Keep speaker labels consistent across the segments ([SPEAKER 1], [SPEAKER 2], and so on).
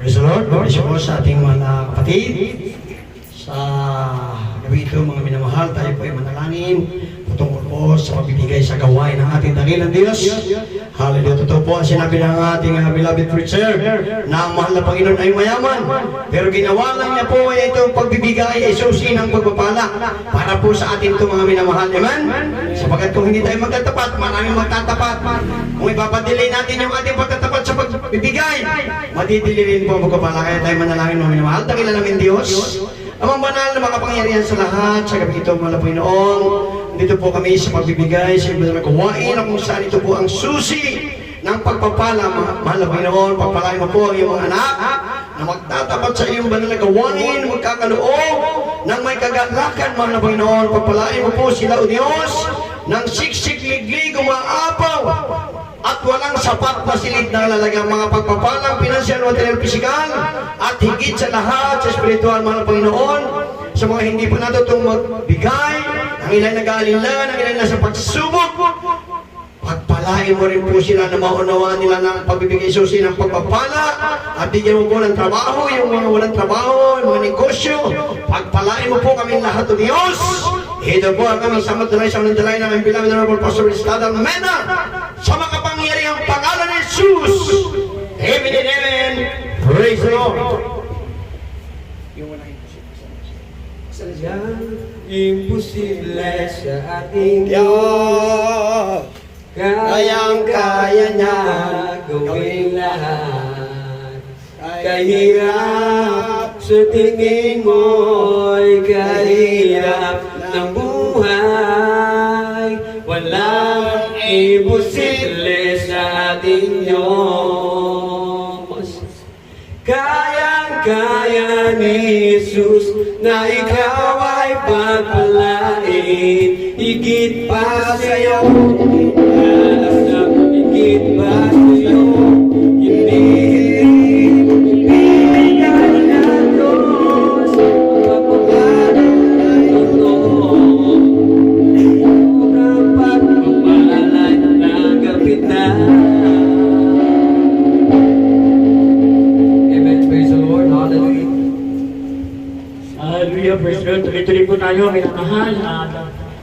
[SPEAKER 1] Praise the Lord. God bless you po sa ating mga kapatid. Sa gabi ito, mga minamahal, tayo po ay manalangin patungkol po sa pagbibigay sa gawain ng ating dakilang Diyos. Hallelujah. Totoo po ang sinabi ng ating beloved preacher na ang mahal na Panginoon ay mayaman. Pero ginawa lang niya po ay itong pagbibigay ay susi ng pagpapala para po sa atin ito, mga minamahal. Amen? Sapagkat kung hindi tayo magtatapat, maraming magtatapat. Kung ipapadilay natin yung ating pagtatapat sa pagbibigay, madidili rin po ang pagpapala. Kaya tayo manalangin, mga minamahal. Dakila namin Diyos, amang banal na makapangyarihan sa lahat, sa gabi ito, mga Panginoon, dito po kami sa pagbibigay, sa iba na gawain, kung saan ito po ang susi ng pagpapala, mahal na Panginoon. Pagpalain mo po ang iyong mga anak na magtatapat sa iyong banal na gawain, magkakaloob ng may kagalakan, mahal na Panginoon. Pagpalain mo po sila, O Diyos, ng siksik, liglig, umaapaw, at walang sapat na silid na lalagyan mga pagpapalang pinansyal, material, pisikal, at higit sa lahat sa espiritual, mahal na Panginoon, sa mga hindi po natutong magbigay, ang ilan nag-aalinlan, ang ilan nasa pagsubok, pagpalain mo rin po sila na maunawaan nila ng pagbibigay susi ng pagpapala, at bigyan mo po ng trabaho, yung mga walang trabaho, yung mga negosyo, pagpalain mo po kami lahat, O Diyos. Ito po ang kami samad dalay sa manandalay ng beloved Honorable Pastor Estado Mena, sa makapangyarihang pangalan ni Jesus. Amen and amen. Praise the Lord.
[SPEAKER 2] Imposible sa ating Diyos, kayang-kaya niya gawin lahat. Kahirap sa tingin mo'y kahirap ng buhay, walang imposible sa ating Diyos. Kayang-kaya ni Jesus na ikaw ay pagpalain, higit pa sa'yo, higit pa sa'yo, hindi bibigay ng Diyos ang pagpapalang ng totoo, ang pagpapalay na kapitan. Amen. Praise the Lord. Hallelujah.
[SPEAKER 3] Hallelujah, praise God. Tuloy-tuloy po tayo, minamahal.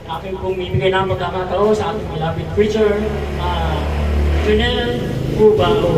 [SPEAKER 3] Aking pong bibigay na pagkakataon sa ating beloved preacher, Jonel Cubao.